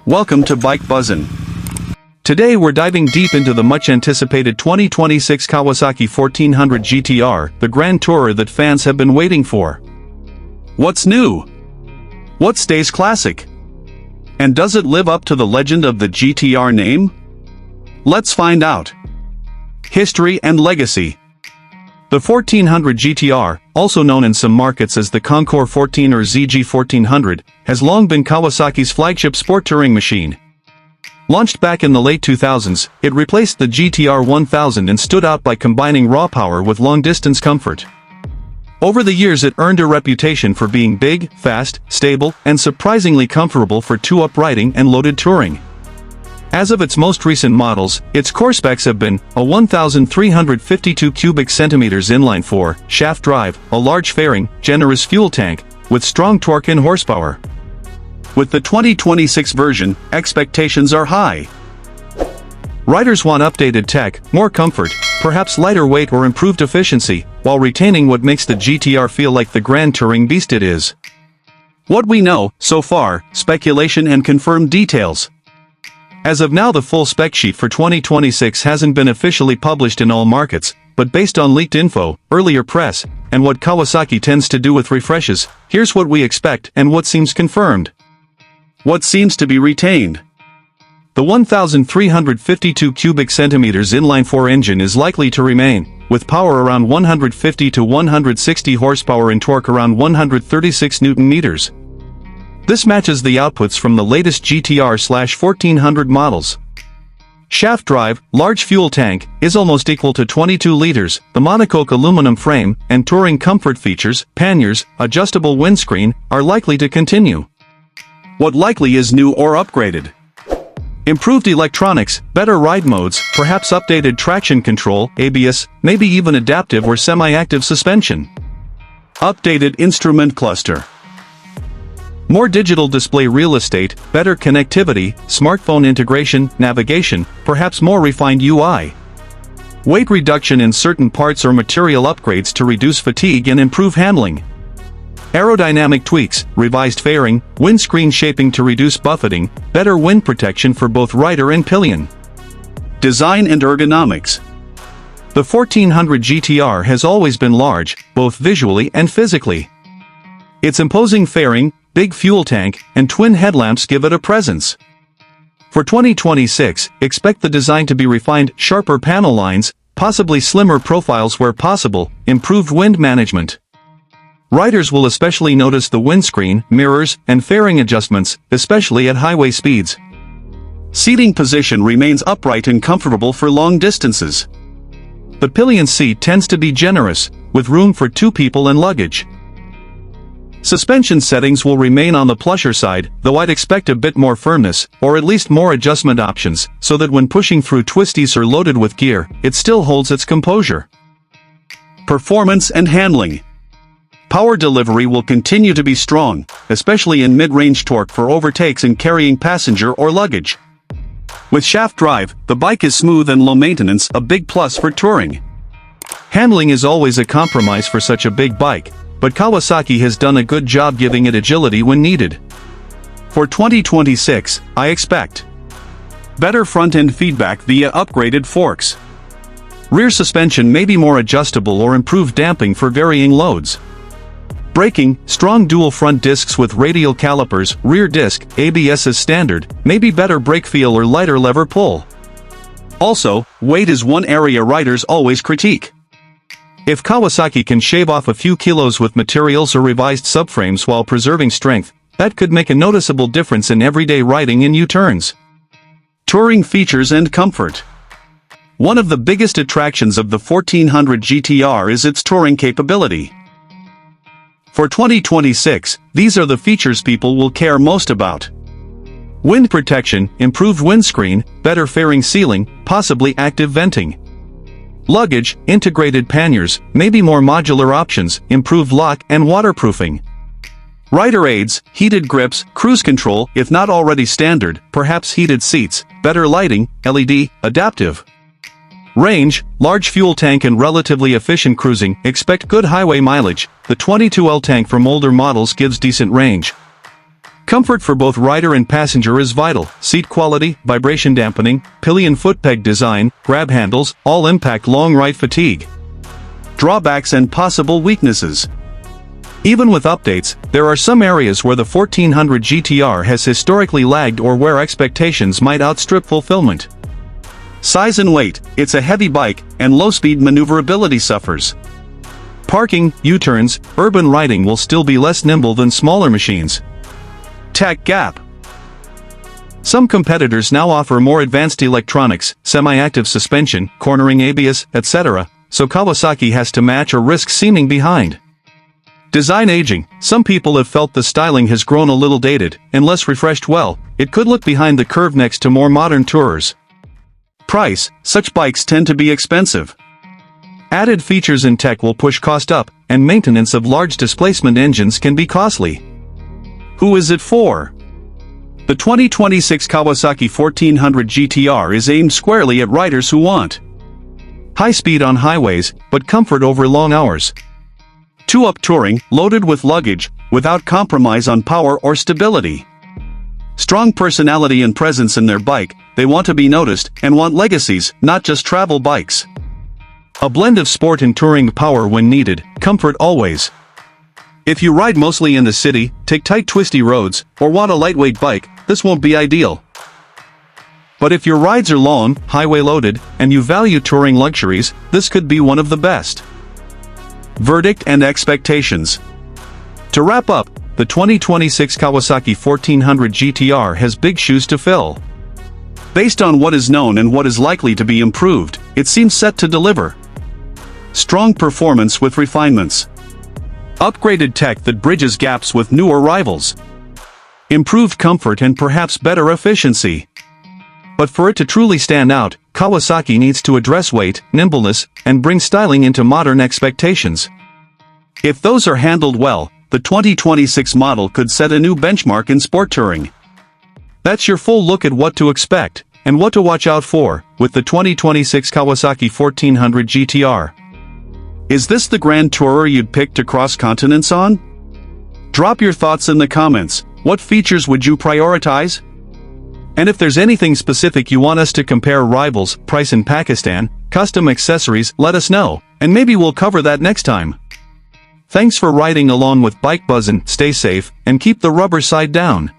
Welcome to Bike Buzzin'. Today we're diving deep into the much-anticipated 2026 Kawasaki 1400 GTR, the grand tourer that fans have been waiting for. What's new? What stays classic? And does it live up to the legend of the GTR name? Let's find out. History and legacy. The 1400 GTR, also known in some markets as the Concours 14 or ZG 1400, has long been Kawasaki's flagship sport touring machine. Launched back in the late 2000s, it replaced the GTR 1000 and stood out by combining raw power with long-distance comfort. Over the years it earned a reputation for being big, fast, stable, and surprisingly comfortable for two-up riding and loaded touring. As of its most recent models, its core specs have been a 1,352 cubic centimeters inline-4 shaft drive, a large fairing, generous fuel tank, with strong torque and horsepower. With the 2026 version, expectations are high. Riders want updated tech, more comfort, perhaps lighter weight or improved efficiency, while retaining what makes the GTR feel like the grand touring beast it is. What we know, so far, speculation and confirmed details. As of now, the full spec sheet for 2026 hasn't been officially published in all markets, but based on leaked info, earlier press, and what Kawasaki tends to do with refreshes, here's what we expect and what seems confirmed. What seems to be retained? The 1,352 cubic centimeters inline-4 engine is likely to remain, with power around 150 to 160 horsepower and torque around 136 Nm. This matches the outputs from the latest GTR/1400 models. Shaft drive, large fuel tank, is almost equal to 22 liters, the monocoque aluminum frame, and touring comfort features, panniers, adjustable windscreen, are likely to continue. What likely is new or upgraded? Improved electronics, better ride modes, perhaps updated traction control, ABS, maybe even adaptive or semi-active suspension. Updated instrument cluster. More digital display real estate, better connectivity, smartphone integration, navigation, perhaps more refined UI. Weight reduction in certain parts or material upgrades to reduce fatigue and improve handling. Aerodynamic tweaks, revised fairing, windscreen shaping to reduce buffeting, better wind protection for both rider and pillion. Design and ergonomics. The 1400 GTR has always been large, both visually and physically. Its imposing fairing, big fuel tank, and twin headlamps give it a presence. For 2026, expect the design to be refined, sharper panel lines, possibly slimmer profiles where possible, improved wind management. Riders will especially notice the windscreen, mirrors, and fairing adjustments, especially at highway speeds. Seating position remains upright and comfortable for long distances. The pillion seat tends to be generous, with room for 2 people and luggage. Suspension settings will remain on the plusher side, though I'd expect a bit more firmness, or at least more adjustment options, so that when pushing through twisties or loaded with gear, it still holds its composure. Performance and handling. Power delivery will continue to be strong, especially in mid-range torque for overtakes and carrying passenger or luggage. With shaft drive, the bike is smooth and low maintenance, a big plus for touring. Handling is always a compromise for such a big bike, but Kawasaki has done a good job giving it agility when needed. For 2026, I expect better front-end feedback via upgraded forks. Rear suspension may be more adjustable or improved damping for varying loads. Braking, strong dual front discs with radial calipers, rear disc, ABS as standard, maybe better brake feel or lighter lever pull. Also, weight is one area riders always critique. If Kawasaki can shave off a few kilos with materials or revised subframes while preserving strength, that could make a noticeable difference in everyday riding and U-turns. Touring features and comfort. One of the biggest attractions of the 1400 GTR is its touring capability. For 2026, these are the features people will care most about. Wind protection, improved windscreen, better fairing sealing, possibly active venting. Luggage, integrated panniers, maybe more modular options, improved lock and waterproofing. Rider aids, heated grips, cruise control, if not already standard, perhaps heated seats, better lighting, LED, adaptive. Range, large fuel tank and relatively efficient cruising, expect good highway mileage, the 22L tank from older models gives decent range. Comfort for both rider and passenger is vital. Seat quality, vibration dampening, pillion footpeg design, grab handles, all impact long ride fatigue. Drawbacks and possible weaknesses. Even with updates, there are some areas where the 1400 GTR has historically lagged or where expectations might outstrip fulfillment. Size and weight, it's a heavy bike, and low-speed maneuverability suffers. Parking, U-turns, urban riding will still be less nimble than smaller machines. Tech gap. Some competitors now offer more advanced electronics, semi-active suspension, cornering ABS, etc., so Kawasaki has to match or risk seeming behind. Design aging. Some people have felt the styling has grown a little dated, unless refreshed well, it could look behind the curve next to more modern tourers. Price. Such bikes tend to be expensive. Added features and tech will push cost up, and maintenance of large displacement engines can be costly. Who is it for? The 2026 Kawasaki 1400 GTR is aimed squarely at riders who want high speed on highways, but comfort over long hours. 2-up touring, loaded with luggage, without compromise on power or stability. Strong personality and presence in their bike, they want to be noticed, and want legacies, not just travel bikes. A blend of sport and touring power when needed, comfort always. If you ride mostly in the city, take tight twisty roads, or want a lightweight bike, this won't be ideal. But if your rides are long, highway loaded, and you value touring luxuries, this could be one of the best. Verdict and expectations. To wrap up, the 2026 Kawasaki 1400 GTR has big shoes to fill. Based on what is known and what is likely to be improved, it seems set to deliver. Strong performance with refinements. Upgraded tech that bridges gaps with newer rivals. Improved comfort and perhaps better efficiency. But for it to truly stand out, Kawasaki needs to address weight, nimbleness, and bring styling into modern expectations. If those are handled well, the 2026 model could set a new benchmark in sport touring. That's your full look at what to expect, and what to watch out for, with the 2026 Kawasaki 1400 GTR. Is this the grand tourer you'd pick to cross continents on? Drop your thoughts in the comments. What features would you prioritize? And if there's anything specific you want us to compare rivals, price in Pakistan, custom accessories, let us know, and maybe we'll cover that next time. Thanks for riding along with Bike Buzzin', stay safe, and keep the rubber side down.